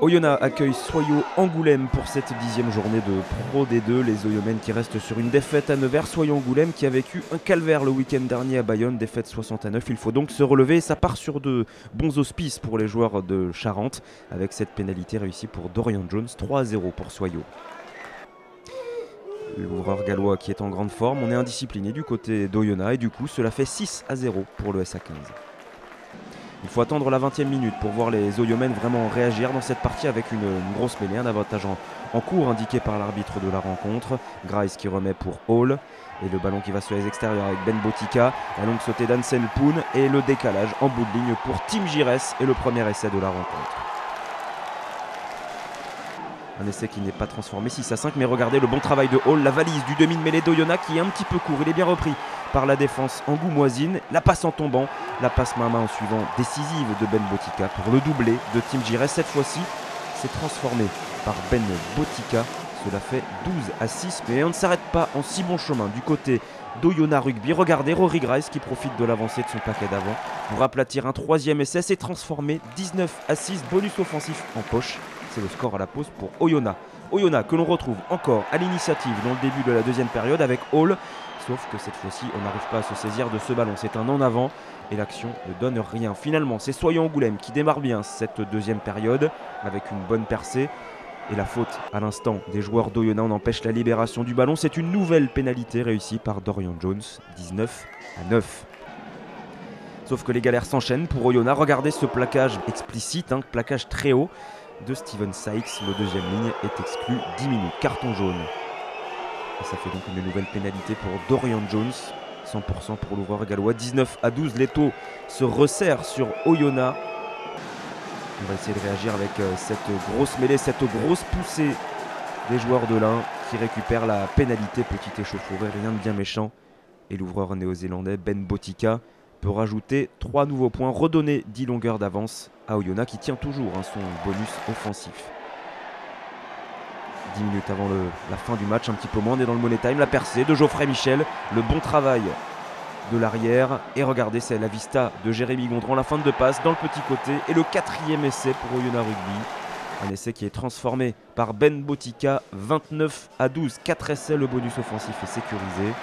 Oyonnax accueille Soyaux Angoulême pour cette 10e journée de Pro D2. Les Oyomènes qui restent sur une défaite à Nevers. Soyaux Angoulême qui a vécu un calvaire le week-end dernier à Bayonne, défaite 60-9. Il faut donc se relever et ça part sur de bons auspices pour les joueurs de Charente avec cette pénalité réussie pour Dorian Jones, 3-0 pour Soyaux. L'ouvreur gallois qui est en grande forme, on est indiscipliné du côté d'Oyonnax et du coup cela fait 6-0 pour le SA15. Il faut attendre la 20e minute pour voir les Oyomènes vraiment réagir dans cette partie avec une grosse mêlée, un avantage en cours indiqué par l'arbitre de la rencontre. Grice qui remet pour Hall et le ballon qui va sur les extérieurs avec Ben Botica, la longue sautée d'Anselm Poon et le décalage en bout de ligne pour Tim Giresse et le premier essai de la rencontre. Un essai qui n'est pas transformé, 6-5, mais regardez le bon travail de Hall, la valise du demi de mêlée d'Oyonnax qui est un petit peu court, il est bien repris par la défense angoumoisine, la passe en tombant, la passe main à main en suivant décisive de Ben Botica pour le doublé de Tim Giresse. Cette fois-ci, c'est transformé par Ben Botica, cela fait 12-6, mais on ne s'arrête pas en si bon chemin du côté d'Oyonnax Rugby. Regardez Rory Grice qui profite de l'avancée de son paquet d'avant pour aplatir un troisième essai, c'est transformé 19-6, bonus offensif en poche. C'est le score à la pause pour Oyonnax. Oyonnax que l'on retrouve encore à l'initiative dans le début de la deuxième période avec Hall. Sauf que cette fois-ci, on n'arrive pas à se saisir de ce ballon. C'est un en avant et l'action ne donne rien. Finalement, c'est Soyaux Angoulême qui démarre bien cette deuxième période avec une bonne percée. Et la faute à l'instant des joueurs d'Oyonnax, on empêche la libération du ballon. C'est une nouvelle pénalité réussie par Dorian Jones, 19-9. Sauf que les galères s'enchaînent pour Oyonnax. Regardez ce plaquage explicite, plaquage très haut de Steven Sykes. Le deuxième ligne est exclu 10 minutes. Carton jaune. Et ça fait donc une nouvelle pénalité pour Dorian Jones. 100% pour l'ouvreur gallois. 19-12. Les taux se resserrent sur Oyonnax. On va essayer de réagir avec cette grosse mêlée, cette grosse poussée des joueurs de l'Ain qui récupèrent la pénalité. Petite échauffourée, rien de bien méchant. Et l'ouvreur néo-zélandais Ben Botica peut rajouter 3 nouveaux points, redonner 10 longueurs d'avance à Oyonnax qui tient toujours son bonus offensif. 10 minutes avant la fin du match, un petit peu moins, on est dans le money time. La percée de Geoffrey Michel, le bon travail de l'arrière. Et regardez, c'est la vista de Jérémy Gondran, la fin de passe dans le petit côté. Et le 4e essai pour Oyonnax Rugby. Un essai qui est transformé par Ben Botica, 29-12. 4 essais, le bonus offensif est sécurisé.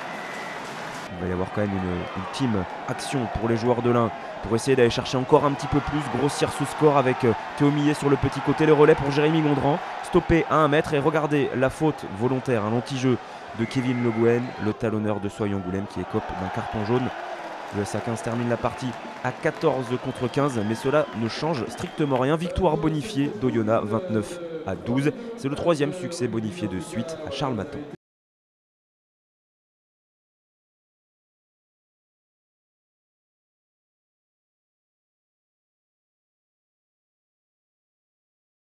Il va y avoir quand même une team action pour les joueurs de l'Ain pour essayer d'aller chercher encore un petit peu plus, grossir ce score avec Théo Millet sur le petit côté, le relais pour Jérémy Gondran, stoppé à 1 mètre et regardez la faute volontaire, l'anti-jeu de Kevin Le Gouen, le talonneur de Soyaux Angoulême qui écope d'un carton jaune. Le SA15 termine la partie à 14 contre 15, mais cela ne change strictement rien. Victoire bonifiée d'Oyonnax 29-12, c'est le 3e succès bonifié de suite à Charles Maton.